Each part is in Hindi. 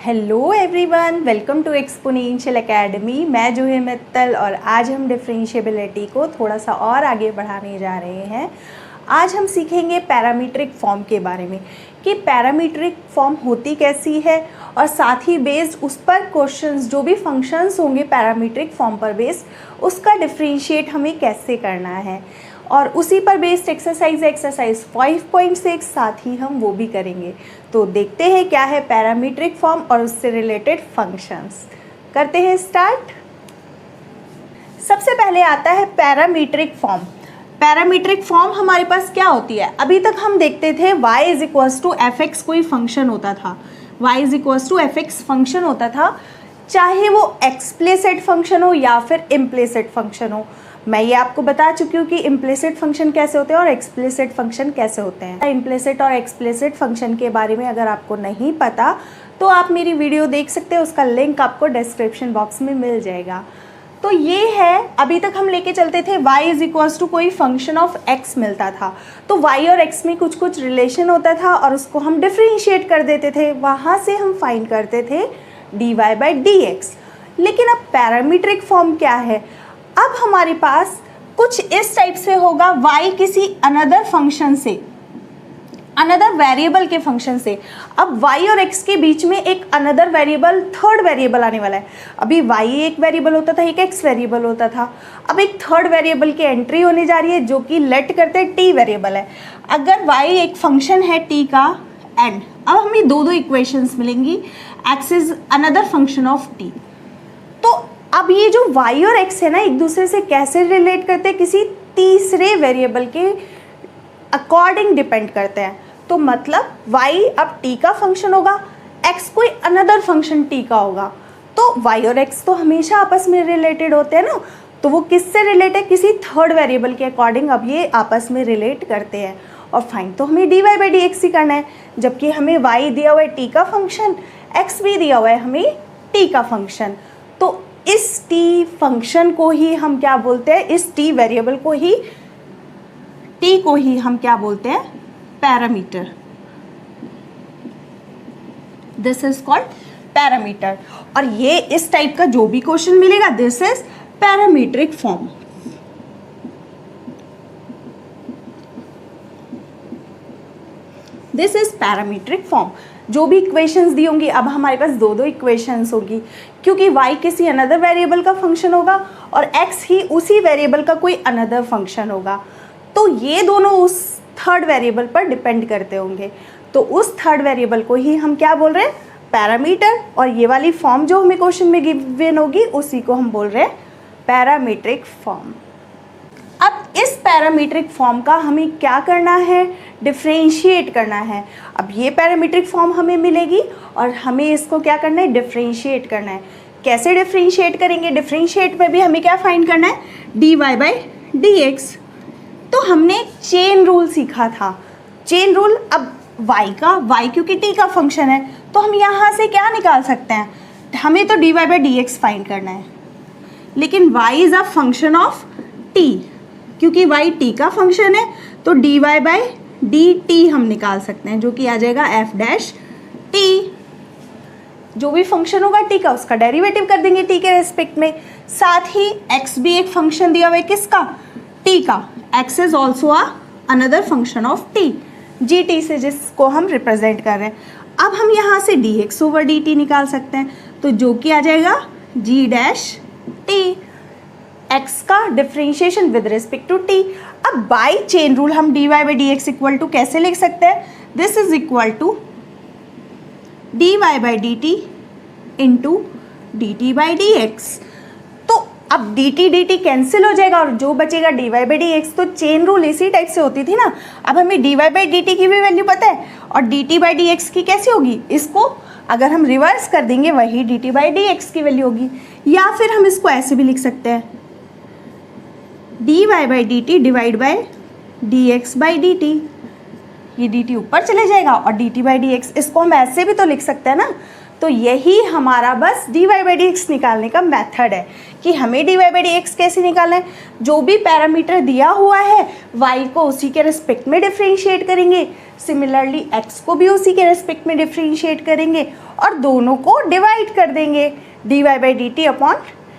Hello everyone, welcome to Exponential Academy. मैं जूही मित्तल और आज हम डिफरेंशिएबिलिटी को थोड़ा सा और आगे बढ़ाने जा रहे हैं। आज हम सीखेंगे पैरामीट्रिक फॉर्म के बारे में कि पैरामीट्रिक फॉर्म होती कैसी है और साथ ही बेस्ड उस पर क्वेश्चंस जो भी फंक्शंस होंगे पैरामीट्रिक फॉर्म पर बेस्ड उसका डिफरेंशिएट हमें कैसे करना है और उसी पर बेस्ड एक्सरसाइज 5.6 साथ ही हम वो भी करेंगे। तो देखते हैं क्या है पैरामीट्रिक फॉर्म और उससे रिलेटेड फंक्शंस। करते हैं स्टार्ट। सबसे पहले आता है पैरामीट्रिक फॉर्म। पैरामीट्रिक फॉर्म हमारे पास क्या होती है? अभी तक हम देखते थे y is equals to f x कोई फंक्शन होता था, y is equals to f x function होता था, चाहे वो एक्सप्लिसिट फंक्शन हो या फिर इम्प्लिसिट फंक्शन हो। मैं ये आपको बता चुकी हूँ कि इम्प्लिसिट फंक्शन कैसे होते हैं और एक्सप्लिसिट फंक्शन कैसे होते हैं। इम्प्लिसिट और एक्सप्लिसिट फंक्शन के बारे में अगर आपको नहीं पता तो आप मेरी वीडियो देख सकते हैं, उसका लिंक आपको डिस्क्रिप्शन बॉक्स में मिल जाएगा। तो ये है, अभी तक हम लेके चलते थे y इज इक्वल्स टू कोई फंक्शन ऑफ x मिलता था, तो y और x में कुछ रिलेशन होता था और उसको हम डिफ्रेंशिएट कर देते थे, वहाँ से हम फाइंड करते थे dy/dx। लेकिन अब पैरामीट्रिक फॉर्म क्या है? अब हमारे पास कुछ इस टाइप से होगा, y किसी अनदर फंक्शन से, अनदर वेरिएबल के फंक्शन से। अब y और x के बीच में एक अनदर वेरिएबल, थर्ड वेरिएबल आने वाला है। अभी y एक वेरिएबल होता था, एक x वेरिएबल होता था, अब एक थर्ड वेरिएबल की एंट्री होने जा रही है जो कि लेट करते हैं t वेरिएबल है। अगर y एक फंक्शन है t का n, अब हमें दो इक्वेशंस मिलेंगी, x is another function of t। तो अब ये जो y और x है ना, एक दूसरे से कैसे रिलेट करते हैं? किसी तीसरे वेरिएबल के अकॉर्डिंग डिपेंड करते हैं। तो मतलब y अब t का फंक्शन होगा, x कोई अनदर फंक्शन t का होगा, तो y और x तो हमेशा आपस में रिलेटेड होते हैं ना, तो वो किससे रिलेटेड है? किसी थर्ड वेरिएबल के अकॉर्डिंग अब ये आपस में रिलेट करते हैं। और फाइंड तो हमें dy/dx ही करना है, जबकि हमें y दिया हुआ है t का फंक्शन, x भी दिया हुआ है हमें t का फंक्शन। तो इस t फंक्शन को ही हम क्या बोलते हैं? इस t वेरिएबल को ही, t को ही हम क्या बोलते हैं? Parameter. This is called parameter. और ये इस टाइप का जो भी क्वेश्चन मिलेगा, this is parametric form. This is parametric form. जो भी इक्वेशंस दी होंगी, अब हमारे पास दो इक्वेशंस होगी, क्योंकि y किसी अनदर वेरिएबल का फंक्शन होगा और x ही उसी वेरिएबल का कोई अनदर फंक्शन होगा, तो ये दोनों उस थर्ड वेरिएबल पर डिपेंड करते होंगे। तो उस थर्ड वेरिएबल को ही हम क्या बोल रहे हैं? पैरामीटर। और ये वाली फॉर्म जो हमें क्वेश्चन में गिवन होगी उसी को हम बोल रहे हैं पैरामीट्रिक फॉर्म। अब इस पैरामीट्रिक फॉर्म का हमें क्या करना है? डिफरेंशिएट करना है। अब ये पैरामीट्रिक फॉर्म हमें मिलेगी और हमें इसको क्या करना है? डिफरेंशिएट करना है। कैसे डिफरेंशिएट करेंगे? डिफरेंशिएट में भी हमें क्या फाइंड करना है? dy/dx। तो हमने चेन रूल सीखा था। चेन रूल, अब y क्योंकि t का फंक्शन है, तो हम यहाँ से क्या निकाल सकते हैं? हमें तो dy/dx फाइंड करना है, लेकिन y is a function of t, क्योंकि y t का फंक्शन है, तो dy/dt हम निकाल सकते हैं, जो कि आ जाएगा f'। जो भी फंक्शन होगा t का, उसका डेरिवेटिव कर देंगे t के रेस्पेक्ट में। साथ ही x भी एक फंक्शन दिया हुआ है, किसका? t का। x is also another function of t, gt से जिसको हम रिप्रेजेंट कर रहे हैं। अब हम यहाँ से dx/dt निकाल सकते हैं, तो जो कि आ जाएगा g'। x का differentiation with respect to t। अब बाय चेन रूल हम dy/dx इक्वल टू कैसे लिख सकते हैं? This is equal to dy/dt into dt/dx। तो अब dt कैंसिल हो जाएगा और जो बचेगा dy/dx। तो चेन रूल इसी टाइप से होती थी ना। अब हमें dy/dt की भी वैल्यू पता है और dt/dx की कैसी होगी? इसको अगर हम रिवर्स कर देंगे वही dt/dx की वैल्यू होगी। या फिर हम इसको ऐसे भी लिख सकते हैं, dy/dt डिवाइड बाय dx/dt। ये dt ऊपर चले जाएगा और dt/dx, इसको हम ऐसे भी तो लिख सकते हैं ना। तो यही हमारा बस dy बाई डी एक्स निकालने का मेथड है कि हमें dy बाई डी एक्स कैसे निकालना है। जो भी पैरामीटर दिया हुआ है y को उसी के रिस्पेक्ट में डिफ्रेंशिएट करेंगे, सिमिलरली x को भी उसी के रिस्पेक्ट में डिफ्रेंशिएट करेंगे और दोनों को डिवाइड कर देंगे dy by D T upon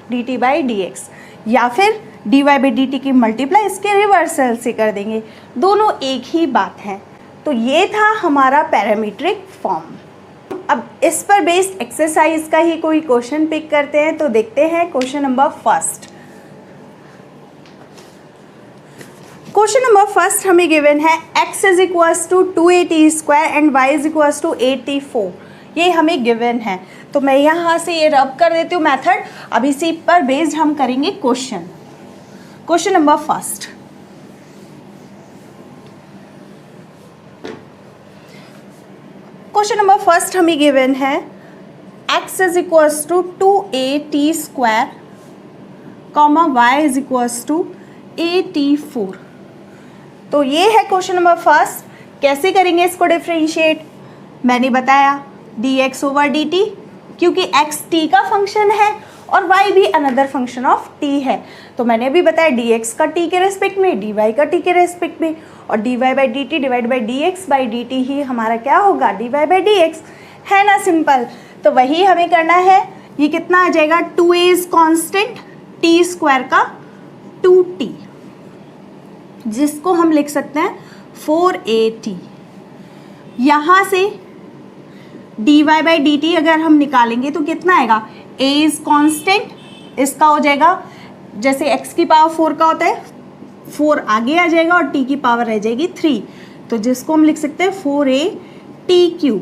D T by D x, या फिर dy बाई डी टी की मल्टीप्लाई इसके रिवर्सल से कर देंगे। दोनों एक ही बात है। तो ये था हमारा पैरामीट्रिक फॉर्म। अब इस पर बेस्ड एक्सरसाइज का ही कोई क्वेश्चन पिक करते हैं। तो देखते हैं question number first. Question number first हमें गिवन है x is equals to 2at square and y is equals to 84। ये हमें गिवन है। तो मैं यहाँ से ये रब कर देती हूँ मेथड। अब इसी पर बेस्ड हम करेंगे question. Question number first, question number first हमें गिवन है x is equals to 2at square comma y is equals to 84। तो ये है क्वेश्चन नंबर फर्स्ट। कैसे करेंगे इसको डिफरेंशिएट? मैंने बताया dx ओवर dt, क्योंकि x t का फंक्शन है और y भी अनदर फंक्शन ऑफ t है। तो मैंने अभी बताया dx का t के रेस्पेक्ट में, dy का t के रेस्पेक्ट में, और dy by D T divide by dx by dt ही हमारा क्या होगा, dy बाई dx, है ना सिंपल। तो वही हमें करना है। ये कितना आ जाएगा, 2a is constant, t square का 2t, जिसको हम लिख सकते हैं 4at। यहाँ से dy बाई डी टी अगर हम निकालेंगे तो कितना आएगा, a इज कॉन्स्टेंट, इसका हो जाएगा जैसे x की पावर 4 का होता है, 4 आगे आ जाएगा और t की पावर रह जाएगी 3, तो जिसको हम लिख सकते हैं 4at³।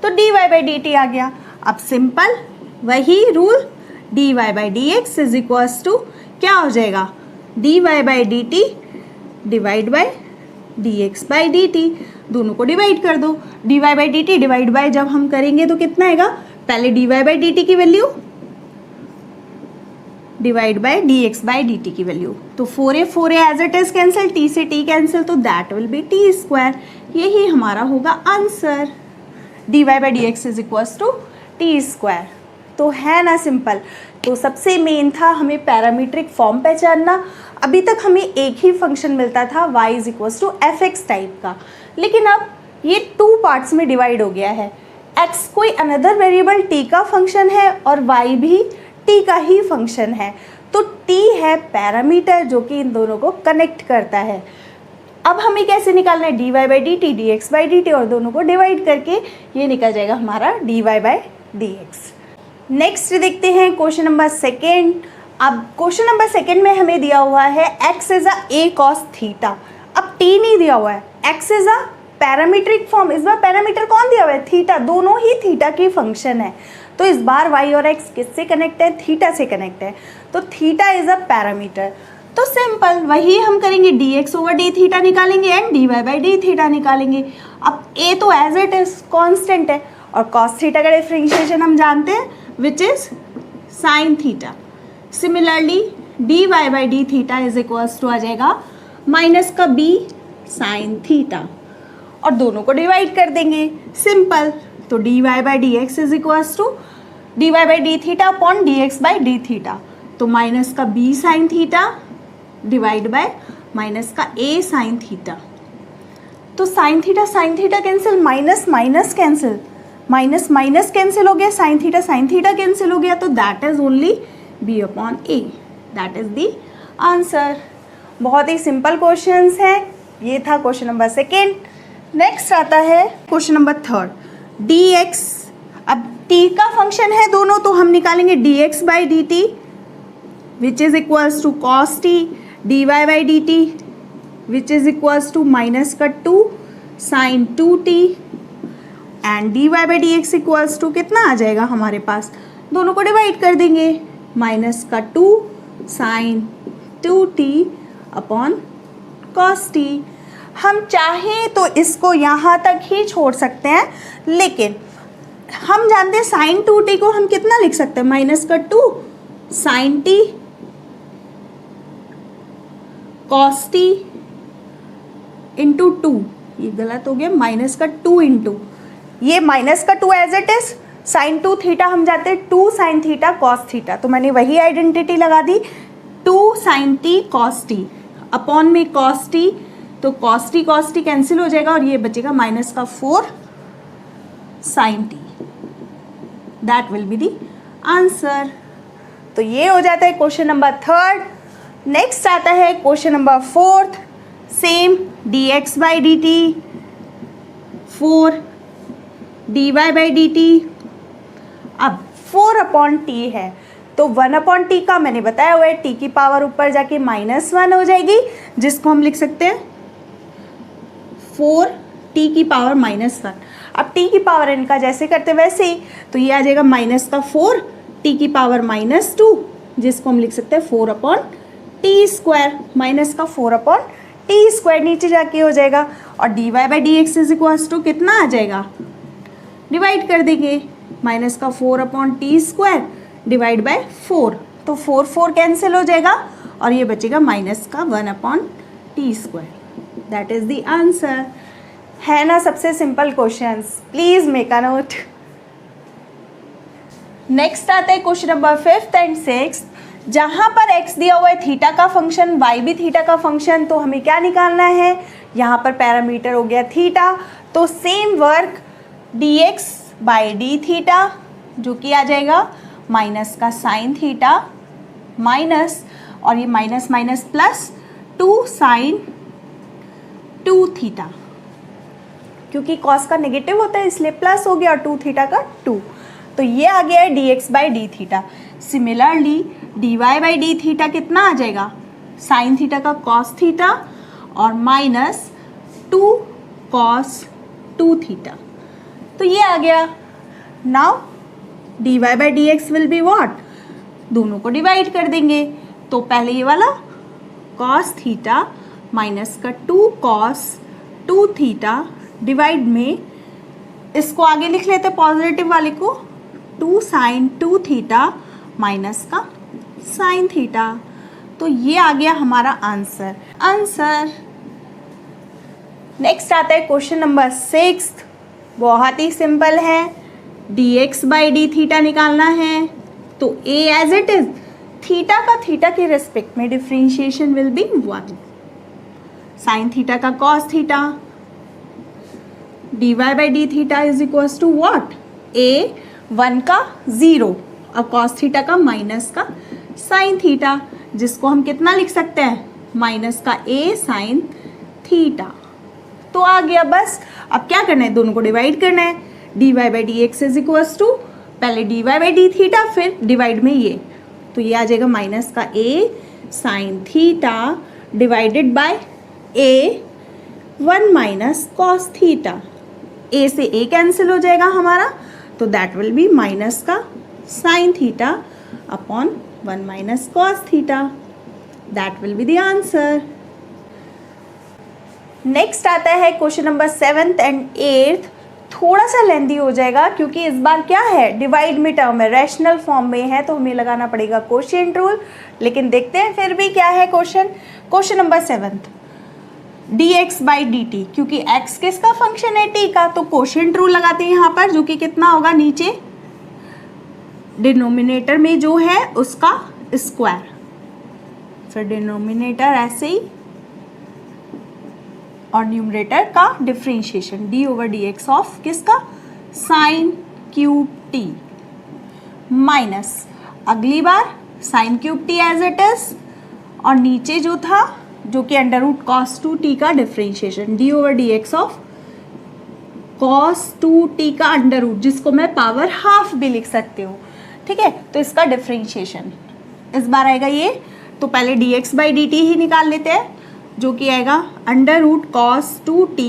तो dy बाई डी टी आ गया। अब सिंपल वही rule, dy by D x is equals to क्या हो जाएगा, dy by D T divide by dx by dt। दोनों को डिवाइड कर दो। dy by D T divide by जब हम करेंगे तो कितना आएगा, पहले dy बाई डी टी की value divide by dx by dt की वैल्यू। तो 4a as it is cancel, t से t कैंसिल, तो that will be t square. यही हमारा होगा answer, dy by D x is equals to t square. तो है ना सिंपल। तो सबसे मेन था हमें पैरामीट्रिक फॉर्म पहचानना। अभी तक हमें एक ही फंक्शन मिलता था y is equals to f x type का, लेकिन अब ये 2 पार्ट्स में डिवाइड हो गया है। x कोई अनदर वेरिएबल t का फंक्शन है और y भी t का ही फंक्शन है। तो t है पैरामीटर जो कि इन दोनों को कनेक्ट करता है। अब हमें कैसे निकालना है, dy by D T dx by dt, और दोनों को डिवाइड करके ये निकल जाएगा हमारा dy बाई dx। नेक्स्ट देखते हैं क्वेश्चन नंबर सेकेंड। अब क्वेश्चन नंबर सेकेंड में हमें दिया हुआ है x is a cos theta. अब t नहीं दिया हुआ है, x is a parametric form. इस बार पैरामीटर कौन दिया हुआ है, थीटा। दोनों ही थीटा की फंक्शन है। तो इस बार y और x किससे कनेक्ट है, थीटा से कनेक्ट है। तो थीटा इज अ पैरामीटर। तो सिंपल वही हम करेंगे, dx ओवर डी थीटा निकालेंगे and dy by D theta निकालेंगे। अब a तो एज इट इज कॉन्स्टेंट है और cos थीटा का डिफरेंशिएशन हम जानते हैं which is sine theta. Similarly dy by D theta is equals to आ जाएगा माइनस का b साइन थीटा, और दोनों को डिवाइड कर देंगे। सिंपल। तो dy by D x is equals to dy by D theta upon dx by D theta. तो माइनस का b sine theta divide by minus का a साइन थीटा। तो sine theta cancel, minus minus cancel, minus minus cancel हो गया, साइन थीटा कैंसिल हो गया। तो that is only b upon a। That is the answer. बहुत ही सिंपल क्वेश्चंस हैं। ये था क्वेश्चन नंबर सेकेंड। नेक्स्ट आता है क्वेश्चन नंबर थर्ड, dx। अब t का फंक्शन है दोनों, तो हम निकालेंगे dx by D t which is equals to cos t, dy by D t which is equals to minus का 2 sine 2t, and dy by D x equals to कितना आ जाएगा हमारे पास, दोनों को डिवाइड कर देंगे, माइनस का 2 sine 2t upon cos T. हम चाहें तो इसको यहाँ तक ही छोड़ सकते हैं, लेकिन हम जानते हैं साइन 2t को हम कितना लिख सकते हैं, माइनस का 2 sine t cos t into 2। ये गलत हो गया, माइनस का 2 इंटू, ये माइनस का 2 as it is, sine 2 theta हम जाते हैं 2 साइन थीटा कॉस थीटा, तो मैंने वही आइडेंटिटी लगा दी 2 sine t cos t upon में कॉस टी, तो कॉस टी कैंसिल हो जाएगा और ये बचेगा माइनस का 4 sine t, that will be the answer. तो ये हो जाता है क्वेश्चन नंबर 3। नेक्स्ट आता है question number 4, same dx by D T 4 dy by D T. अब 4 अपॉन टी है तो 1 अपॉन टी का मैंने बताया हुआ है टी की पावर ऊपर जाके -1 हो जाएगी, जिसको हम लिख सकते हैं 4 टी की पावर -1। अब टी की पावर इनका जैसे करते वैसे ही, तो ये आ जाएगा माइनस का 4 टी की पावर -2, जिसको हम लिख सकते हैं 4 अपॉन टी स्क्वायर, माइनस का 4 अपॉन टी स्क्वायर नीचे जाके हो जाएगा, और d Y by D x is equals to कितना आ जाएगा, डिवाइड कर देंगे माइनस का 4 upon t square divide by 4, तो 4 कैंसिल हो जाएगा और ये बचेगा माइनस का 1 upon t square, that is the answer. है ना सबसे simple questions, please make a note. Next आता है क्वेश्चन नंबर 5 एंड 6, जहाँ पर x दिया हुआ है थीटा का फंक्शन, y भी थीटा का फंक्शन, तो हमें क्या निकालना है, यहाँ पर पैरामीटर हो गया थीटा, तो same work dx by D theta जो कि आ जाएगा माइनस का साइन थीटा माइनस, और ये minus minus plus 2 sine 2 theta, क्योंकि कॉस का नेगेटिव होता है इसलिए प्लस हो गया और 2 थीटा का 2, तो ये आ गया है dx by D theta. Similarly dy by D theta कितना आ जाएगा, साइन थीटा का कॉस थीटा और माइनस 2 कॉस 2 थीटा, तो ये आ गया। Now dy by D x will be what, दोनों को डिवाइड कर देंगे, तो पहले ये वाला कॉस थीटा माइनस का 2 कॉस 2 थीटा डिवाइड में, इसको आगे लिख लेते पॉजिटिव वाले को 2 साइन 2 थीटा माइनस का साइन थीटा, तो ये आ गया हमारा आंसर। नेक्स्ट आता है क्वेश्चन नंबर 6, बहुत ही सिंपल है, dx बाई डी थीटा निकालना है, तो a as it is theta का थीटा के रेस्पेक्ट में differentiation will be 1, sine theta का cos theta, dy by D theta is equals to what, a 1 का 0 और कॉस थीटा का माइनस का साइन थीटा, जिसको हम कितना लिख सकते हैं, माइनस का a साइन थीटा, तो आ गया। बस अब क्या करना है, दोनों को डिवाइड करना है, dy by D x is equals to पहले dy बाई डी थीटा फिर डिवाइड में ये, तो ये आ जाएगा माइनस का a sine theta divided by a 1 minus cos theta, a से a कैंसिल हो जाएगा हमारा, तो दैट विल बी माइनस का sine theta upon 1 minus cos theta, that will be the answer. Next आता है क्वेश्चन नंबर 7 एंड 8, थोड़ा सा लेंदी हो जाएगा क्योंकि इस बार क्या है, डिवाइड में टर्म है, रैशनल फॉर्म में है, तो हमें लगाना पड़ेगा कोशिएंट रूल, लेकिन देखते हैं फिर भी क्या है question number 7, dx by D T, क्योंकि x किसका फंक्शन है, t का, तो कोशिएंट रूल लगाते हैं यहाँ पर, जो कि कितना होगा, नीचे डिनोमिनेटर में जो है उसका स्क्वायर, फिर डिनोमिनेटर ऐसे ही और न्यूमरेटर का differentiation d over D X of किसका, साइन क्यूब टी माइनस, अगली बार sine cube T as it is, और नीचे जो था जो कि अंडर रूट कॉस 2t का differentiation d over D X of cos 2t का अंडर रूट, जिसको मैं पावर हाफ भी लिख सकती हूँ, ठीक है, तो इसका डिफरेंशिएशन इस बार आएगा ये, तो पहले dx बाई डी टी ही निकाल लेते हैं, जो कि आएगा under root cos 2t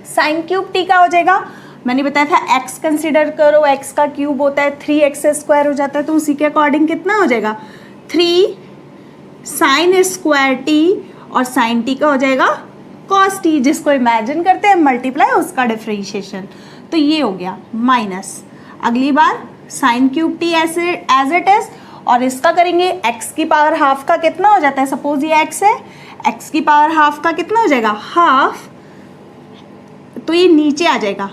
sine cube t का हो जाएगा, मैंने बताया था x कंसिडर करो, x का क्यूब होता है 3x स्क्वायर हो जाता है, तो उसी के अकॉर्डिंग कितना हो जाएगा 3 साइन स्क्वायर टी, और साइन टी का हो जाएगा कॉस टी, जिसको इमेजिन करते हैं मल्टीप्लाई उसका डिफरेंशिएशन, तो ये हो गया माइनस, अगली बार साइन क्यूब टी ऐसे एज इट इज, और इसका करेंगे x की पावर हाफ का कितना हो जाता है, सपोज ये x है, x की पावर हाफ का कितना हो जाएगा, हाफ, तो ये नीचे आ जाएगा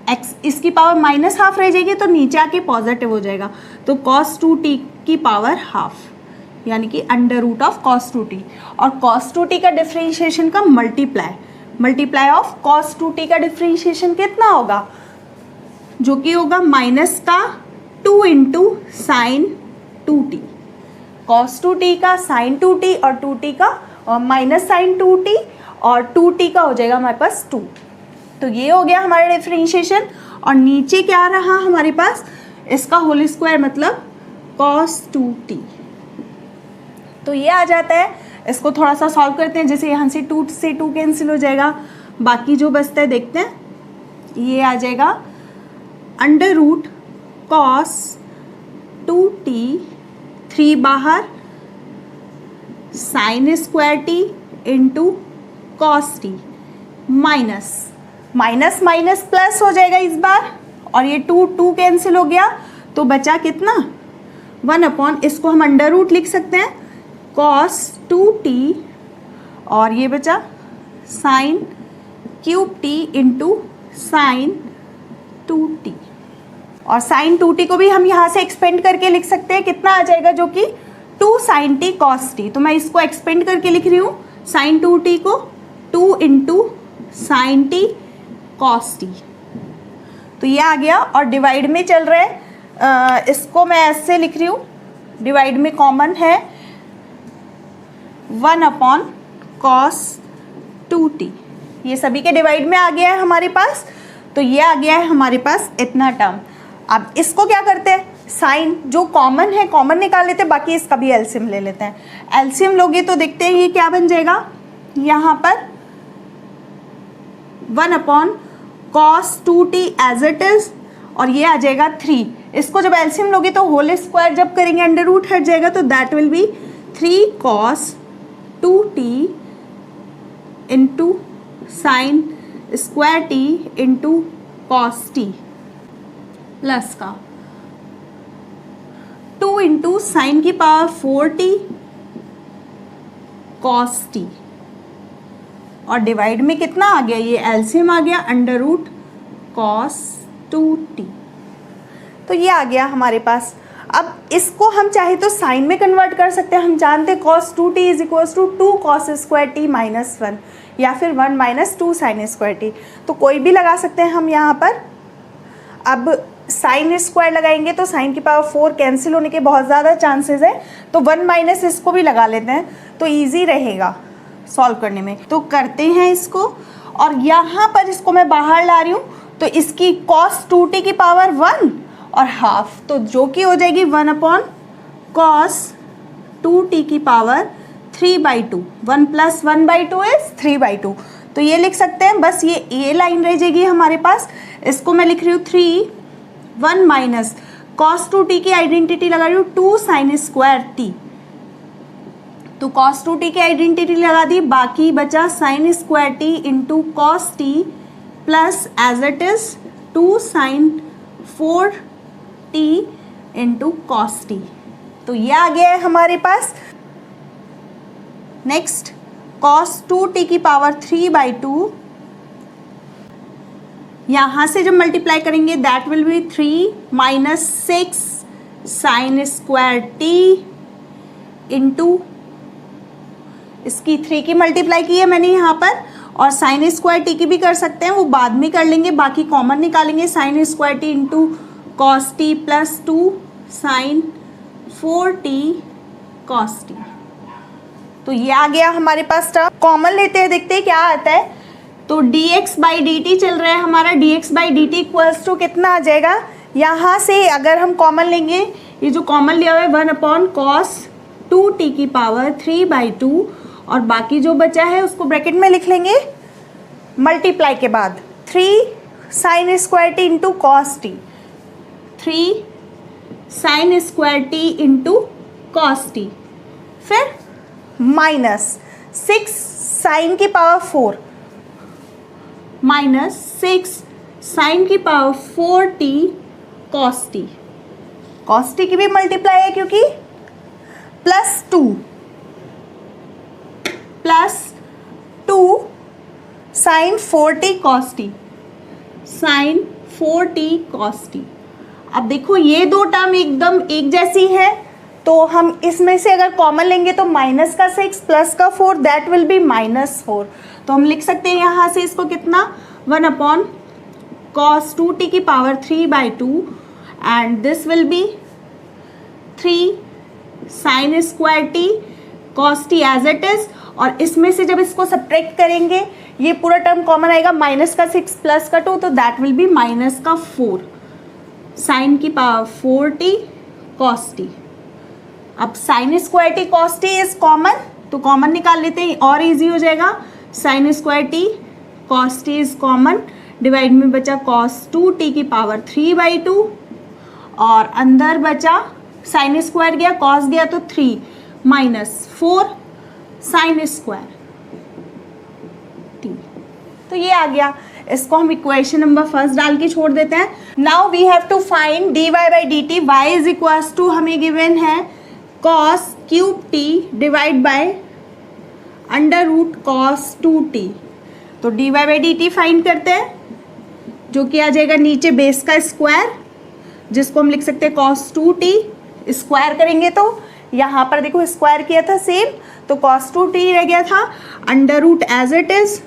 एक्स इसकी पावर माइनस हाफ रह जाएगी तो नीचे आके पॉजिटिव हो जाएगा, तो cos 2t की पावर हाफ, यानी कि under root of cos 2t। और cos 2t का डिफ्रेंशिएशन का मल्टीप्लाई ऑफ cos 2t का डिफ्रेंशिएशन कितना होगा, जो कि होगा माइनस का 2 into sine 2t। cos 2t का साइन 2t और 2t का माइनस साइन 2t और 2t का हो जाएगा हमारे पास 2। तो ये हो गया हमारा डिफरेंशिएशन। और नीचे क्या रहा हमारे पास, इसका होल स्क्वायर मतलब cos 2t। तो ये आ जाता है, इसको थोड़ा सा सॉल्व करते हैं। जैसे यहाँ से 2 से 2 कैंसिल हो जाएगा, बाकी जो बचता है देखते हैं, ये आ जाएगा अंडर रूट cos 2t, 3 बाहर, sign square t into cos t, minus minus plus हो जाएगा इस बार, और ये 2 कैंसिल हो गया, तो बचा कितना 1 अपॉन, इसको हम अंडर रूट लिख सकते हैं cos 2t, और ये बचा sign cube t into sine 2t। और साइन 2t को भी हम यहाँ से एक्सपेंड करके लिख सकते हैं, कितना आ जाएगा, जो कि 2 साइन t cos t। तो मैं इसको एक्सपेंड करके लिख रही हूँ, साइन 2t को 2 into sine t cos t। तो ये आ गया। और डिवाइड में चल रहा है, इसको मैं ऐसे लिख रही हूँ, डिवाइड में कॉमन है 1 अपॉन cos 2t। ये सभी के डिवाइड में आ गया है हमारे पास, तो ये आ गया है हमारे पास इतना टर्म। अब इसको क्या करते हैं, साइन जो कॉमन है कॉमन निकाल लेते हैं, बाकी इसका भी एलसीएम ले लेते हैं। एलसीएम लोगे तो देखते हैं ये क्या बन जाएगा, यहाँ पर 1 upon cos 2t as it is, और ये आ जाएगा 3। इसको जब एलसीएम लोगे तो होल स्क्वायर जब करेंगे अंडर रूट हट जाएगा, तो that will be 3 cos 2t into sine square t into cos t plus का 2 इंटू साइन की पावर 4t cos t। और डिवाइड में कितना आ गया, ये एलसीएम आ गया अंडर रूट cos 2t। तो ये आ गया हमारे पास। अब इसको हम चाहे तो साइन में कन्वर्ट कर सकते हैं। हम जानते हैं cos 2t is equals to 2 cos square t minus 1, या फिर 1 माइनस 2 साइन स्क्वायर t। तो कोई भी लगा सकते हैं हम यहाँ पर। अब साइन स्क्वायर लगाएंगे तो साइन की पावर 4 कैंसिल होने के बहुत ज़्यादा चांसेस है, तो 1 माइनस इसको भी लगा लेते हैं, तो ईजी रहेगा सॉल्व करने में। तो करते हैं इसको, और यहाँ पर इसको मैं बाहर ला रही हूँ, तो इसकी cos 2t की पावर 1 और हाफ, तो जो कि हो जाएगी 1 अपॉन cos 2t की पावर 3/2। 1 plus 1/2 is 3/2। तो ये लिख सकते हैं, बस ये लाइन रह जाएगी हमारे पास। इसको मैं लिख रही हूँ 3 1 माइनस cos 2t की आइडेंटिटी लगा रही हूँ 2 साइन स्क्वायर t, तो cos 2t की आइडेंटिटी लगा दी, बाकी बचा sine square t into cos t plus as it is 2 sine 4t into cos t। तो ये आ गया है हमारे पास। नेक्स्ट cos 2t की पावर 3/2, यहाँ से जब मल्टीप्लाई करेंगे that will be 3 minus 6 sign square t into, इसकी 3 की मल्टीप्लाई की है मैंने यहाँ पर, और साइन स्क्वायर टी की भी कर सकते हैं, वो बाद में कर लेंगे, बाकी कॉमन निकालेंगे। Sine square t into cos t plus 2 sine 4t cos t. तो ये आ गया हमारे पास टर्म। कॉमन लेते हैं, देखते हैं क्या आता है। तो dx बाई dt चल रहा है हमारा, dx by dt equals to कितना आ जाएगा, यहाँ से अगर हम कॉमन लेंगे, ये जो कॉमन लिया हुआ है 1 अपॉन कॉस 2t की पावर 3/2, और बाकी जो बचा है उसको ब्रैकेट में लिख लेंगे मल्टीप्लाई के बाद 3 sine square t into cos t, 3 sine square t into cos t, फिर माइनस 6 साइन की पावर 4 माइनस 6 साइन की power 4t cos t. Cos t की भी मल्टीप्लाई है क्योंकि plus 2 sine 4t cos t, sine 4t cos t। अब देखो ये दो टर्म एकदम एक जैसी है, तो हम इसमें से अगर कॉमन लेंगे तो माइनस का 6 प्लस का 4 दैट विल बी -4। तो हम लिख सकते हैं यहाँ से इसको कितना 1 अपॉन cos 2t की power 3/2 and this will be 3 sine square t cos t as it is. और इसमें से जब इसको सब्ट्रैक्ट करेंगे ये पूरा टर्म कॉमन आएगा, माइनस का 6 प्लस का 2 तो दैट विल बी माइनस का 4 साइन की पावर 4t cos t। अब sign square T cos t is common, तो कॉमन निकाल लेते हैं और इजी हो जाएगा। Sign square T cos t is common, divide में बचा cos 2t की पावर 3/2 और अंदर बचा साइन स्क्वायर गया cos गया तो 3 -4 साइन स्क्वायर टी। तो ये आ गया, इसको हम इक्वेशन नंबर फर्स्ट डाल के छोड़ देते हैं। Now we have to find dy by D t. y is equals to हमें गिवन है cos cube t divide by under root cos 2t। तो dy by D t find करते हैं, जो कि आ जाएगा नीचे बेस का स्क्वायर, जिसको हम लिख सकते हैं cos 2t। स्क्वायर करेंगे तो यहाँ पर देखो स्क्वायर किया था सेम, तो cos 2t रह गया था under root as it is.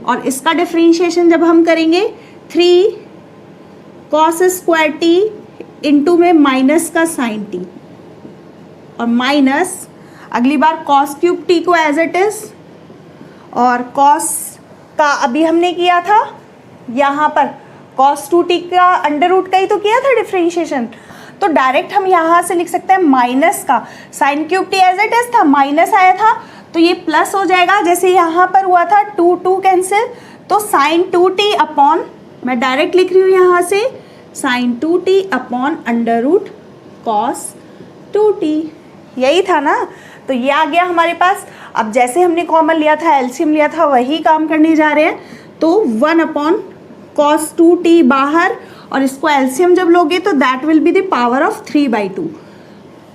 और इसका डिफरेंशिएशन जब हम करेंगे 3 cos स्क्वायर टी इंटू में माइनस का साइन टी और माइनस अगली बार cos क्यूब टी को एज इट इज। और cos का अभी हमने किया था यहाँ पर cos 2t का अंडर रूट का ही तो किया था डिफरेंशिएशन, तो डायरेक्ट हम यहाँ से लिख सकते हैं माइनस का sine cube T as it is था, माइनस आया था तो ये प्लस हो जाएगा, जैसे यहाँ पर हुआ था 2 कैंसिल, तो साइन 2t अपॉन, मैं डायरेक्ट लिख रही हूँ यहाँ से sine 2t upon under root cos 2t, यही था ना। तो ये आ गया हमारे पास। अब जैसे हमने कॉमन लिया था, एलसीएम लिया था, वही काम करने जा रहे हैं। तो 1 अपॉन cos 2t बाहर और इसको एलसीएम जब लोगे तो that will be the power of 3/2।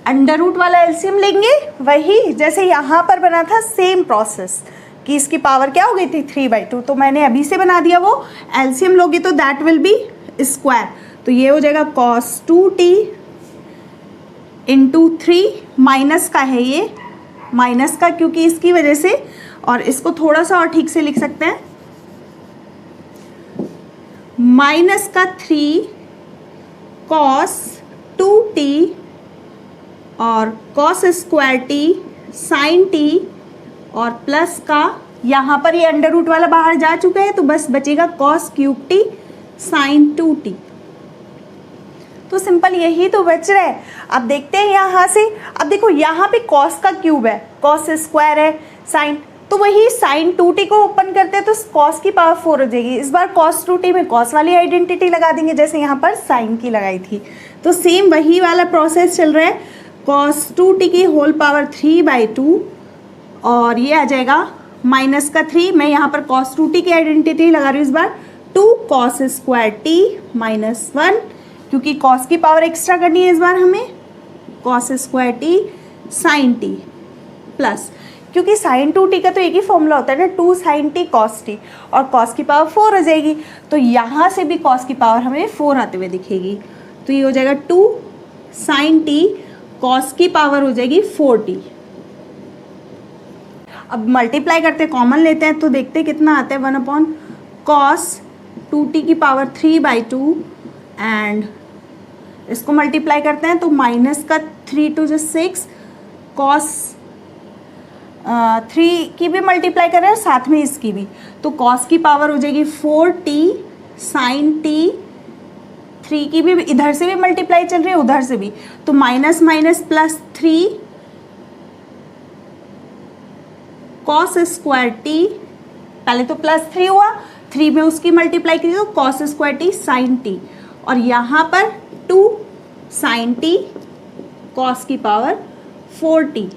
Under root वाला एलसीएम लेंगे, वही जैसे यहाँ पर बना था सेम प्रोसेस कि इसकी पावर क्या हो गई थी 3/2, तो मैंने अभी से बना दिया वो। एलसीएम लोगे तो दैट विल बी स्क्वायर, तो ये हो जाएगा cos 2t इंटू 3, माइनस का है ये, माइनस का क्योंकि इसकी वजह से, और इसको थोड़ा सा और ठीक से लिख सकते हैं माइनस का 3 cos 2t और cos square t sine t और प्लस का यहाँ पर ये अंडर रूट वाला बाहर जा चुका है, तो बस बचेगा cos cube t sign 2t। तो सिंपल यही तो बच रहा है। अब देखते हैं यहाँ से, अब देखो यहाँ पे cos का क्यूब है, cos स्क्वायर है, साइन, तो वही साइन 2t को ओपन करते हैं तो cos की पावर 4 हो जाएगी। इस बार cos 2t में cos वाली आइडेंटिटी लगा देंगे जैसे यहाँ पर साइन की लगाई थी। तो सेम वही वाला प्रोसेस चल रहा है, cos 2t की होल पावर 3/2 और ये आ जाएगा माइनस का 3, मैं यहाँ पर cos 2t की आइडेंटिटी लगा रही हूँ इस बार, 2 cos स्क्वायर टी माइनस 1, क्योंकि cos की पावर एक्स्ट्रा करनी है इस बार हमें, cos square t sine t plus, क्योंकि साइन 2t का तो एक ही फॉर्मूला होता है ना, 2 साइन टी cos टी, और cos की पावर 4 हो जाएगी, तो यहाँ से भी cos की पावर हमें 4 आते हुए दिखेगी। तो ये हो जाएगा 2 साइन टी, cos की पावर हो जाएगी 4t। अब मल्टीप्लाई करते हैं, कॉमन लेते हैं तो देखते हैं कितना आता है, 1 अपॉन cos 2t की पावर 3/2 एंड इसको मल्टीप्लाई करते हैं तो माइनस का 3 2 6, cos 3 की भी मल्टीप्लाई कर रहे हैं साथ में इसकी भी, तो cos की पावर हो जाएगी 4t साइन टी, 3 की भी इधर से भी मल्टीप्लाई चल रही है उधर से भी, तो minus minus plus 3 cos square T, पहले तो प्लस 3 हुआ, 3 में उसकी मल्टीप्लाई की तो cos square t sine t, और यहाँ पर 2 साइन टी cos की पावर 4t।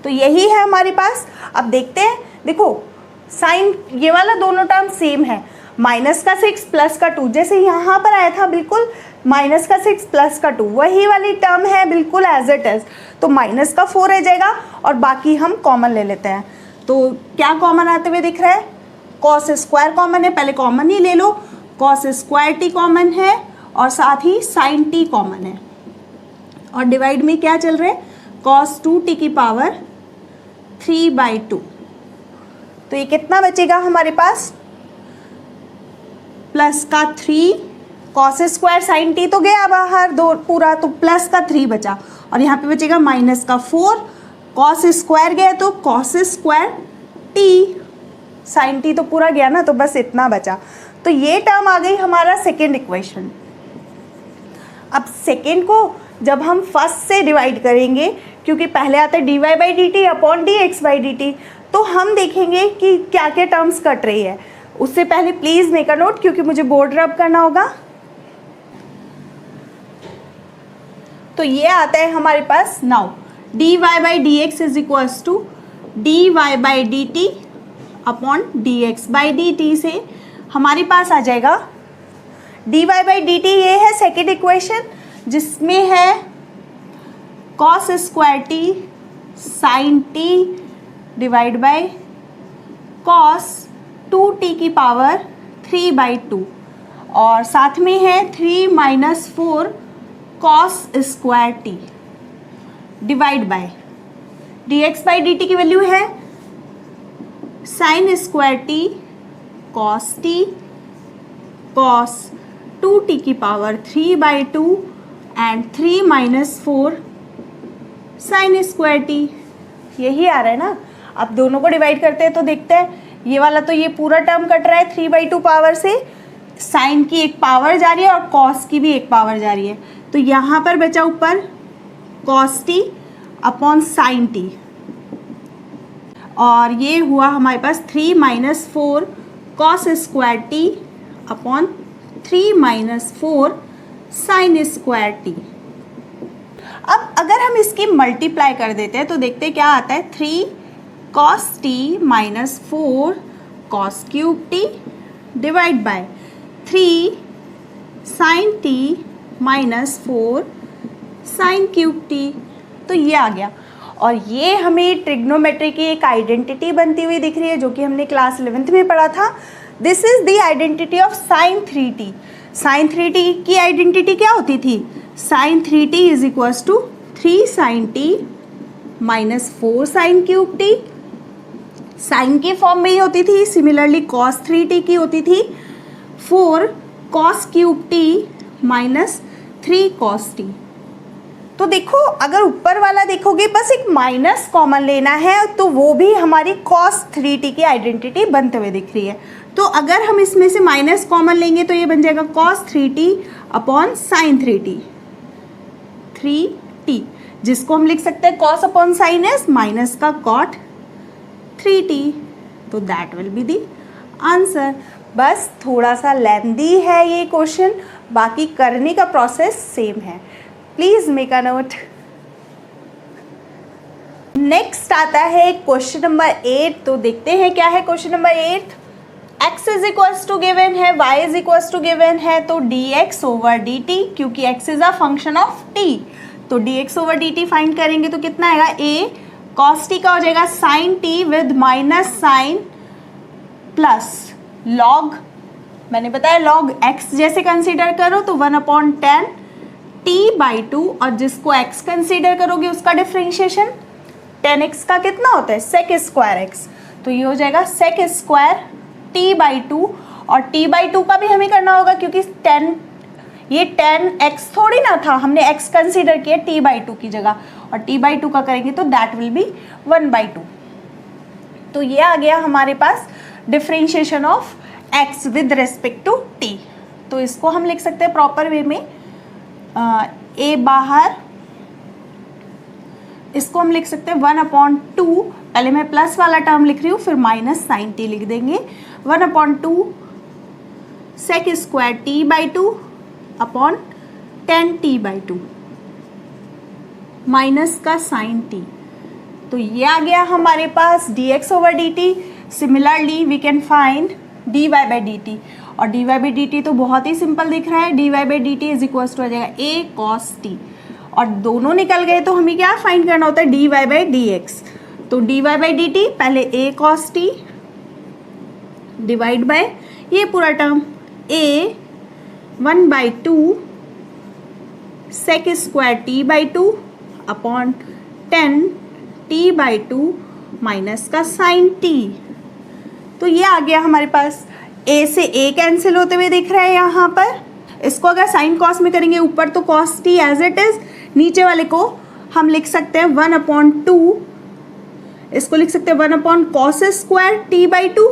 तो यही है हमारे पास। अब देखते हैं, देखो साइन ये वाला दोनों टर्म सेम है, माइनस का 6 प्लस का 2, जैसे यहाँ पर आया था बिल्कुल माइनस का 6 प्लस का 2 वही वाली टर्म है बिल्कुल एज इट इज, तो माइनस का 4 रह जाएगा और बाकी हम कॉमन ले लेते हैं। तो क्या कॉमन आते हुए दिख रहा है, cos स्क्वायर कॉमन है, पहले कॉमन ही ले लो, कॉस स्क्वायर टी कॉमन है और साथ ही साइन टी कॉमन है, और डिवाइड में क्या चल रहा है, कॉस 2t की पावर 3/2। तो ये कितना बचेगा हमारे पास, प्लस का 3, कॉस स्क्वायर साइन टी तो गया बाहर दो पूरा, तो प्लस का 3 बचा, और यहाँ पे बचेगा माइनस का 4, कॉस स्क्वायर गया तो cos square t, sine t तो पूरा गया ना, तो बस इतना बचा। तो ये टर्म आ गई हमारा सेकेंड इक्वेशन। अब सेकेंड को जब हम फर्स्ट से डिवाइड करेंगे, क्योंकि पहले आता है dy/dt अपॉन dx/dt, तो हम देखेंगे कि क्या क्या टर्म्स कट रही है। उससे पहले प्लीज़ मेक अ नोट, क्योंकि मुझे बोर्ड रब करना होगा। तो ये आता है हमारे पास now dy/dx is equals to dy/dt upon dx/dt से हमारे पास आ जाएगा dy/dt। ये है सेकेंड इक्वेशन, जिसमें है cos square t sine t divide by cos 2t की पावर 3/2, और साथ में है 3 - 4 cos square T divide bye dx/dt की वैल्यू है sign square t cos t cos 2t की power 3/2 and 3 - 4 sign square T. यही आ रहा है ना। अब दोनों को डिवाइड करते हैं तो देखते हैं, ये वाला तो ये पूरा टर्म कट रहा है 3/2 पावर से, साइन की एक पावर जा रही है और कॉस की भी एक पावर जा रही है, तो यहाँ पर बचा ऊपर cos t upon sine t, और ये हुआ हमारे पास 3 - 4 cos square T upon 3 - 4 sign square T. अब अगर हम इसकी मल्टीप्लाई कर देते हैं तो देखते हैं क्या आता है, 3 cos t minus 4 cos cube t divide by 3 sine t minus 4 sine cube t. तो ये आ गया, और ये हमें ट्रिग्नोमेट्री की एक आइडेंटिटी बनती हुई दिख रही है, जो कि हमने क्लास 11th में पढ़ा था। This is the identity of sine 3t। Sine 3t की आइडेंटिटी क्या होती थी, sine 3t is equals to 3 sine t minus 4 sine cube t. Sine की फॉर्म में ही होती थी। सिमिलरली कॉस 3t की होती थी 4 cos cube T minus 3 cos t. तो देखो, अगर ऊपर वाला देखोगे बस एक माइनस कॉमन लेना है, तो वो भी हमारी कॉस 3t की आइडेंटिटी बनते हुए दिख रही है। तो अगर हम इसमें से माइनस कॉमन लेंगे तो ये बन जाएगा cos 3t upon sine 3t, जिसको हम लिख सकते हैं cos upon sine S minus का कॉट 3t। तो that will be the answer. बस थोड़ा सा लेंदी है ये क्वेश्चन, बाकी करने का प्रोसेस सेम है। Please make a note. Next आता है क्वेश्चन नंबर 8। तो देखते हैं क्या है question number 8। x is equals to given है, y is equals to given है, तो dx/dt, क्योंकि x is a function of t, तो dx/dt फाइंड करेंगे तो कितना आएगा, a cos t का हो जाएगा sin t with minus sine plus log, मैंने बताया log x जैसे कंसीडर करो तो 1/10 t/2, और जिसको x कंसीडर करोगे उसका डिफरेंशिएशन 10x का कितना होता है, sec स्क्वायर x, तो ये हो जाएगा sec स्क्वायर t/2, और t/2 का भी हमें करना होगा क्योंकि 10 ये 10x थोड़ी ना था, हमने x कंसीडर किया t/2 की जगह, और t/2 का करेंगे तो दैट विल बी 1/2। तो ये आ गया हमारे पास differentiation of x with respect to t। तो इसको हम लिख सकते हैं प्रॉपर वे में, a बाहर, इसको हम लिख सकते हैं 1/2, पहले मैं प्लस वाला टर्म लिख रही हूँ, फिर माइनस साइन टी लिख देंगे, 1/2 sec square t/2 upon 10t/2 minus का साइन टी। तो ये आ गया हमारे पास dx/dt। Similarly we can find dy/dt, और dy/dt तो बहुत ही सिंपल दिख रहा है, dy/dt इज इक्वल्स टू आ जाएगा a cos t, और दोनों निकल गए तो हमें क्या फाइंड करना होता है, dy/dx। तो dy/dt पहले a cos t divide by ये पूरा term a 1/2 sec square t by two upon 10 t/2 minus का साइन टी। तो ये आ गया हमारे पास। ए से ए कैंसिल होते हुए दिख रहा है यहाँ पर। इसको अगर साइन कॉस में करेंगे ऊपर तो cos t as it is, नीचे वाले को हम लिख सकते हैं 1/2, इसको लिख सकते हैं 1/cos square t by two.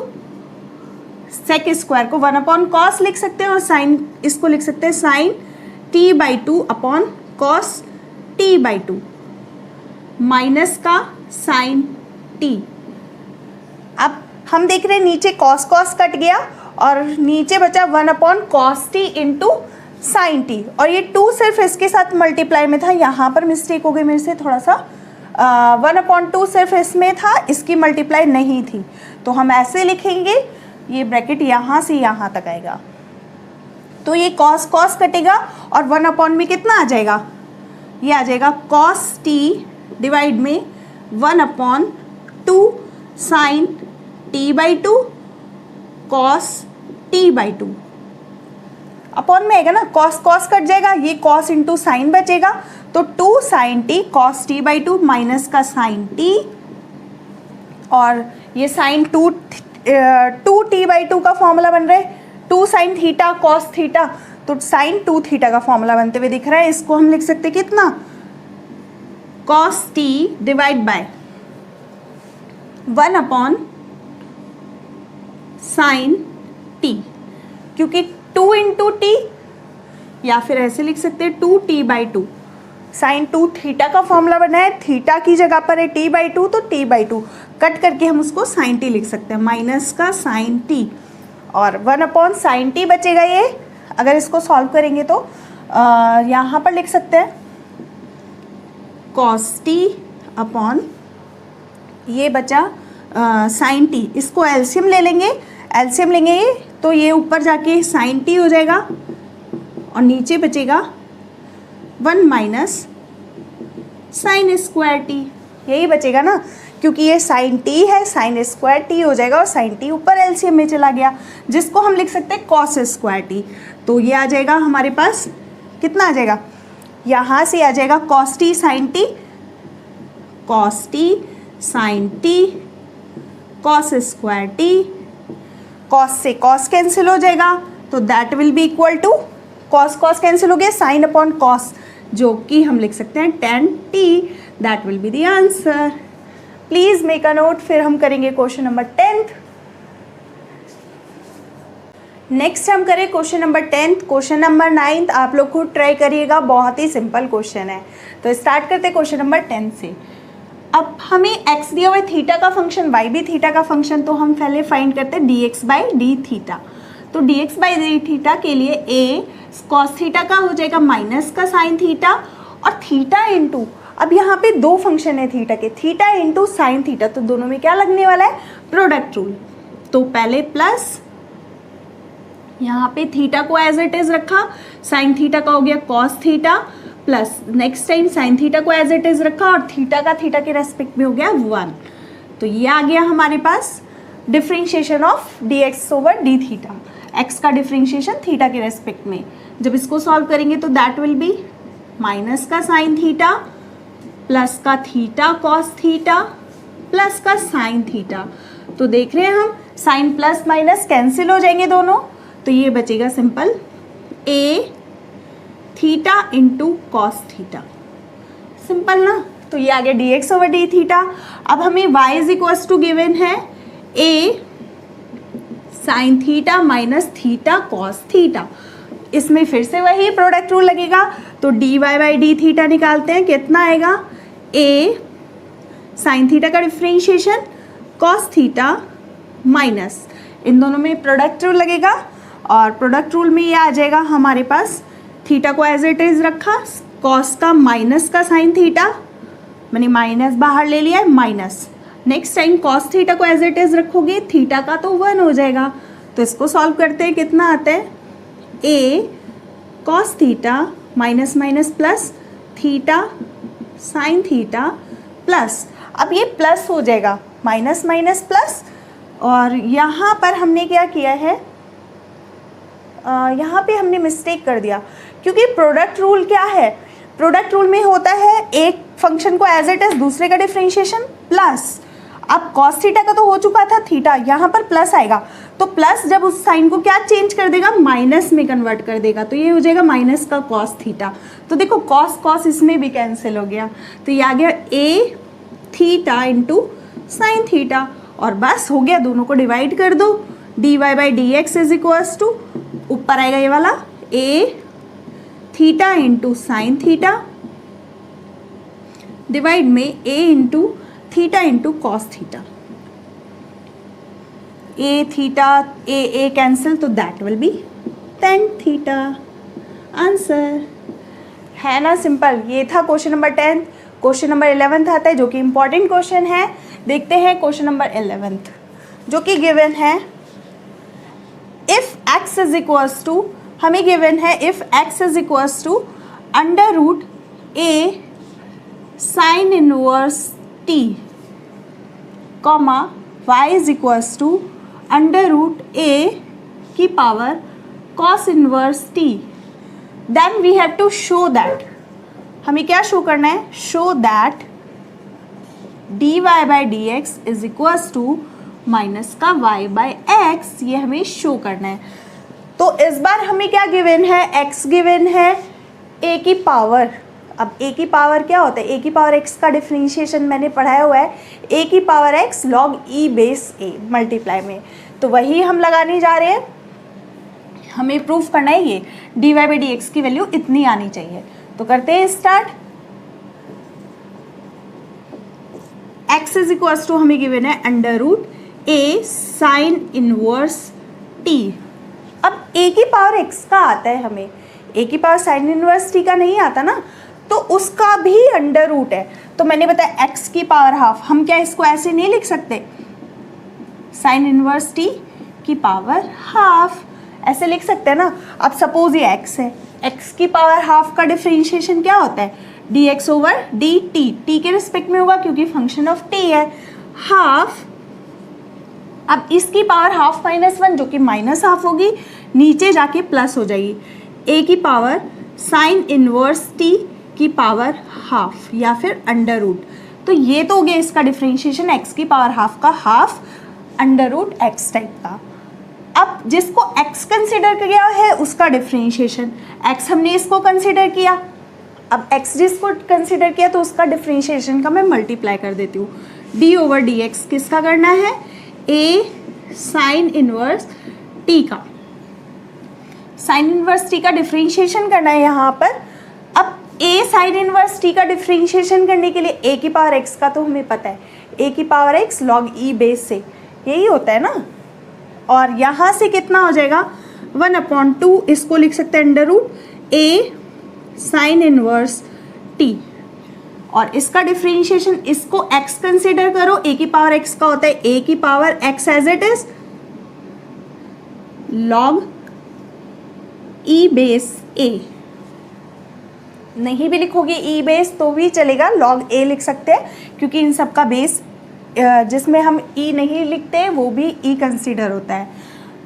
Sec square को 1/cos लिख सकते हैं और साइन इसको लिख सकते हैं sine t by two upon cos t by two minus का साइन टी। अब हम देख रहे हैं नीचे कॉस कॉस कट गया और नीचे बचा 1/cos t into sine t, और ये 2 सिर्फ इसके साथ मल्टीप्लाई में था, यहाँ पर मिस्टेक हो गई मेरे से थोड़ा सा। 1/2 सिर्फ इसमें था, इसकी मल्टीप्लाई नहीं थी, तो हम ऐसे लिखेंगे, ये ब्रैकेट यहाँ से यहाँ तक आएगा, तो ये कॉस कॉस कटेगा और 1 में कितना आ जाएगा, ये आ जाएगा cos t डिवाइड में 1/2 साइन t बाई टू कॉस t बाई टू। अपॉन में आएगा ना, कॉस कॉस कट जाएगा, ये कॉस इंटू साइन बचेगा, तो 2 sine t cos t by two minus का साइन टी, और ये साइन 2 टी बाई टू का फॉर्मूला बन रहा है 2 साइन थीटा कॉस थीटा, तो साइन 2 थीटा का फॉर्मूला बनते हुए दिख रहा है। इसको हम लिख सकते कितना, cos t divide by 1 sine t, क्योंकि 2 इंटू टी, या फिर ऐसे लिख सकते हैं 2t by two, sine 2 theta का फॉर्मूला बना है, थीटा की जगह पर है t बाई टू, तो t बाई टू कट करके हम उसको साइन टी लिख सकते हैं, माइनस का साइन टी, और 1 साइन टी बचेगा। ये अगर इसको सॉल्व करेंगे तो यहाँ पर लिख सकते हैं कॉस टी अपॉन ये बचा साइन टी, इसको एलसीएम ले लेंगे, एलसीएम लेंगे तो ये ऊपर जाके साइन टी हो जाएगा और नीचे बचेगा 1 माइनस साइन स्क्वायर टी, यही बचेगा ना, क्योंकि ये साइन टी है, साइन स्क्वायर टी हो जाएगा और साइन टी ऊपर एलसीएम में चला गया, जिसको हम लिख सकते हैं कॉस स्क्वायर टी। तो ये आ जाएगा हमारे पास, कितना आ जाएगा, यहाँ से आ जाएगा cos t sine t, cos t sine t cos square t, cos से कॉस कैंसिल हो जाएगा, तो that will be equal to, cos cos cancel हो गया, साइन अपॉन कॉस, जो कि हम लिख सकते हैं 10t, that will be the answer. Please make a note, फिर हम करेंगे क्वेश्चन नंबर 10th। नेक्स्ट हम करें question number 10th। Question number 9th आप लोग खुद ट्राई करिएगा, बहुत ही सिंपल क्वेश्चन है। तो स्टार्ट करते हैं क्वेश्चन नंबर 10 से। अब हमें x दिया हुआ है, थीटा का फंक्शन, y भी थीटा का फंक्शन, तो हम पहले फाइंड करते हैं dx बाई डी थीटा। तो dx बाई डी थीटा के लिए a cos थीटा का हो जाएगा माइनस का साइन थीटा, और थीटा इंटू, अब यहाँ पे 2 फंक्शन है थीटा के, थीटा इंटू साइन थीटा, तो दोनों में क्या लगने वाला है, प्रोडक्ट रूल। तो पहले प्लस, यहाँ पे थीटा को एज इट इज रखा, साइन थीटा का हो गया cos theta, plus next time sine theta को एज इट इज रखा और थीटा का थीटा के रेस्पेक्ट में हो गया 1। तो ये आ गया हमारे पास differentiation of dx over D theta, X का डिफ्रेंशिएशन थीटा के रेस्पेक्ट में। जब इसको सॉल्व करेंगे तो दैट विल बी माइनस का साइन थीटा प्लस का थीटा कॉस थीटा प्लस का साइन थीटा। तो देख रहे हैं हम साइन प्लस माइनस कैंसिल हो जाएंगे दोनों, तो ये बचेगा simple a theta into cos theta, simple ना। तो ये आ गया dx ओवर डी थीटा। अब हमें y is equals to given है a sine theta minus theta cos theta, इसमें फिर से वही प्रोडक्ट रूल लगेगा, तो dy बाई डी थीटा निकालते हैं, कितना आएगा, a साइन थीटा का डिफ्रेंशिएशन कॉस थीटा माइनस, इन दोनों में प्रोडक्ट रूल लगेगा, और प्रोडक्ट रूल में ये आ जाएगा हमारे पास, थीटा को एज इट इज रखा, कॉस का माइनस का साइन थीटा, मैंने माइनस बाहर ले लिया है, minus, next time cos theta को एज इट इज रखोगे, थीटा का तो 1 हो जाएगा। तो इसको सॉल्व करते हैं, कितना आता है, a cos theta minus minus plus theta sine theta plus, अब ये प्लस हो जाएगा, माइनस माइनस प्लस, और यहाँ पर हमने क्या किया है, यहाँ पे हमने मिस्टेक कर दिया, क्योंकि प्रोडक्ट रूल क्या है, प्रोडक्ट रूल में होता है एक फंक्शन को एज इट इज दूसरे का डिफरेंशिएशन प्लस। अब कॉस थीटा का तो हो चुका था थीटा, यहाँ पर प्लस आएगा, तो प्लस जब उस साइन को क्या चेंज कर देगा, माइनस में कन्वर्ट कर देगा, तो ये हो जाएगा माइनस का कॉस थीटा। तो देखो कॉस कॉस इसमें भी कैंसिल हो गया, तो ये आ गया A theta into sine theta, और बस हो गया, दोनों को डिवाइड कर दो, D Y by D x is equals to, ऊपर आएगा ये वाला A theta into sine theta divide में A into theta into cos theta, A theta A cancel, तो that will be tan theta. Answer है ना सिंपल। ये था क्वेश्चन नंबर 10। क्वेश्चन नंबर 11 आता है जो कि इंपॉर्टेंट क्वेश्चन है। देखते हैं क्वेश्चन नंबर 11 जो कि गिवन है, if x is equals to, हमें गिवन है if x is equals to under root a sine inverse t comma y is equals to under root a की power cos inverse t, then we have to show that, हमें क्या शो करना है, show that dy by D x is equals to minus का y बाई एक्स, ये हमें शो करना है। तो इस बार हमें क्या गिवन है, x गिवन है a की पावर। अब a की पावर क्या होता है, a की पावर x का डिफरेंशिएशन मैंने पढ़ाया हुआ है, a की power x log e base a multiply में, तो वही हम लगाने जा रहे हैं। हमें प्रूफ करना है ये dy बाई डी एक्स की वैल्यू इतनी आनी चाहिए, तो करते हैं start. x is equals to हमें गिवन है under root a sine inverse t। अब a की पावर x का आता है, हमें a की पावर साइन इनवर्स t का नहीं आता ना, तो उसका भी अंडर रूट है। तो मैंने बताया x की पावर हाफ, हम क्या इसको ऐसे नहीं लिख सकते, साइन इनवर्स t की पावर हाफ ऐसे लिख सकते हैं ना। अब सपोज ये x है, x की पावर हाफ का डिफरेंशिएशन क्या होता है, dx ओवर dt, t के रिस्पेक्ट में होगा क्योंकि फंक्शन ऑफ t है, हाफ। अब इसकी पावर हाफ माइनस 1 जो कि माइनस हाफ होगी, नीचे जाके प्लस हो जाएगी, a की पावर साइन इनवर्स t की पावर हाफ या फिर अंडर रूट। तो ये तो हो गया इसका डिफरेंशिएशन, x की पावर हाफ का half under root x type का। अब जिसको x कंसिडर किया है उसका डिफरेंशिएशन, x हमने इसको कंसिडर किया, अब x जिसको कंसिडर किया तो उसका डिफरेंशिएशन का मैं मल्टीप्लाई कर देती हूँ, d ओवर डी एक्स किसका करना है, a साइन इनवर्स t का, साइन इनवर्स t का डिफरेंशिएशन करना है यहाँ पर। अब a साइन इनवर्स t का डिफरेंशिएशन करने के लिए a की पावर x का तो हमें पता है, a की power x log e base से, यही होता है ना, और यहाँ से कितना हो जाएगा 1/2, इसको लिख सकते हैं under root a sine inverse t, और इसका डिफरेंशिएशन, इसको x कंसिडर करो, a की पावर x का होता है a की power x as it is log e base a, नहीं भी लिखोगे e बेस तो भी चलेगा, log a लिख सकते हैं क्योंकि इन सब का बेस जिसमें हम e नहीं लिखते वो भी e कंसीडर होता है।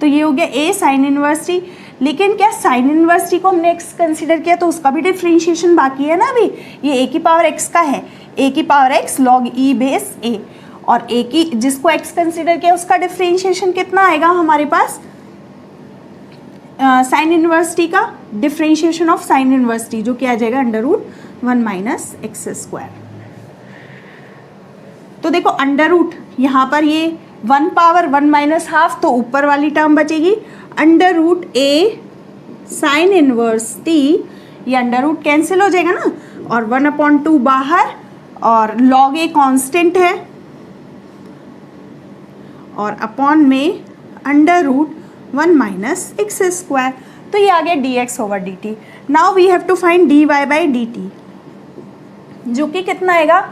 तो ये हो गया a साइन इनवर्स t, लेकिन क्या साइन इनवर्स t को हमने x कंसीडर किया तो उसका भी डिफरेंशिएशन बाकी है ना अभी, ये a की पावर x का है, a की power x log e base a, और a की जिसको x कंसीडर किया उसका डिफरेंशिएशन कितना आएगा हमारे पास, साइन इनवर्स t का differentiation of sine inverse t जो कि आ जाएगा under root 1 minus x square. तो देखो अंडर रूट यहाँ पर ये 1 पावर 1 माइनस हाफ, तो ऊपर वाली टर्म बचेगी under root a sine inverse t, ये अंडर रूट कैंसिल हो जाएगा ना, और 1/2 बाहर, और log a कांस्टेंट है, और अपॉन में under root 1 minus x square. तो ये आ गया dx over dt। Now we have to find dy by dt, जो कि कितना आएगा,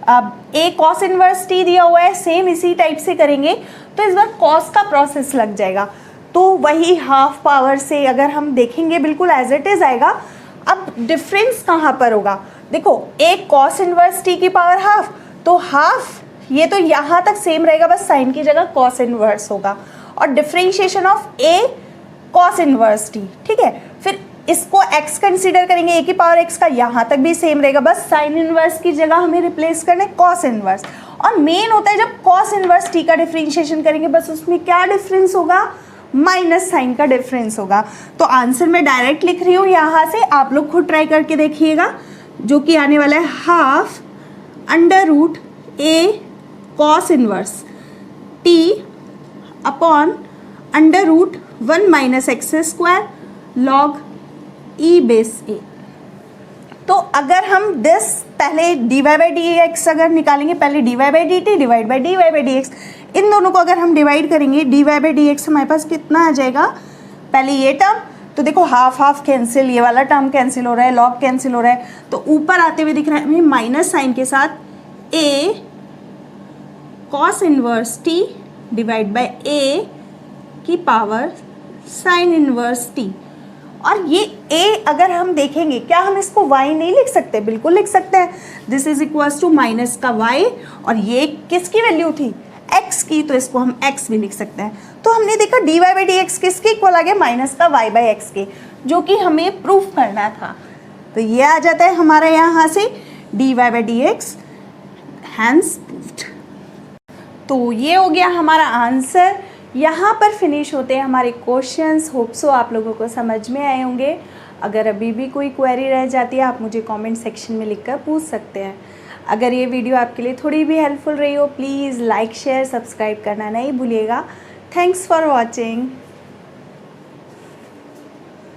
अब a cos इनवर्स t दिया हुआ है, सेम इसी टाइप से करेंगे तो इस बार cos का प्रोसेस लग जाएगा, तो वही हाफ पावर से अगर हम देखेंगे बिल्कुल एज इट इज आएगा। अब डिफरेंस कहाँ पर होगा, देखो a cos इनवर्स t की पावर हाफ, तो हाफ ये तो यहाँ तक सेम रहेगा, बस साइन की जगह cos इनवर्स होगा, और differentiation of a cos inverse T, ठीक है। फिर इसको x कंसीडर करेंगे, a की पावर x का, यहाँ तक भी सेम रहेगा, बस साइन इनवर्स की जगह हमें रिप्लेस करना है कॉस इनवर्स। और मेन होता है जब कॉस इनवर्स टी का डिफरेंशिएशन करेंगे, बस उसमें क्या डिफरेंस होगा, माइनस साइन का डिफरेंस होगा। तो आंसर मैं डायरेक्ट लिख रही हूँ यहाँ से, आप लोग खुद ट्राई करके देखिएगा, जो कि आने वाला है half under root A cos inverse T upon under root 1 minus x square log E base A. तो अगर हम दिस पहले D Y by D X अगर निकालेंगे, पहले D Y by D T divide by D Y by D X, इन दोनों को अगर हम डिवाइड करेंगे, D Y by D X हमारे पास कितना आ जाएगा, पहले ये टर्म, तो देखो हाफ हाफ कैंसिल, ये वाला टर्म कैंसिल हो रहा है, लॉग कैंसिल हो रहा है, तो ऊपर आते हुए दिख रहा है हमें माइनस साइन के साथ A cos inverse T divide by A की पावर साइन इनवर्स टी। और ये a अगर हम देखेंगे, क्या हम इसको y नहीं लिख सकते, बिल्कुल लिख सकते हैं। This is equals to minus का y, और ये किसकी वैल्यू थी, x की, तो इसको हम x भी लिख सकते हैं। तो हमने देखा dy बाई डी एक्स किसके इक्वल आ गया, माइनस का y बाई एक्स के, जो कि हमें प्रूफ करना था। तो ये आ जाता है हमारा यहाँ से dy by D x, hence proved. तो ये हो गया हमारा आंसर। यहाँ पर फिनिश होते हैं हमारे क्वेश्चंस। होप सो आप लोगों को समझ में आए होंगे। अगर अभी भी कोई क्वेरी रह जाती है, आप मुझे कमेंट सेक्शन में लिखकर पूछ सकते हैं। अगर ये वीडियो आपके लिए थोड़ी भी हेल्पफुल रही हो, प्लीज़ लाइक शेयर सब्सक्राइब करना नहीं भूलिएगा। Thanks for watching.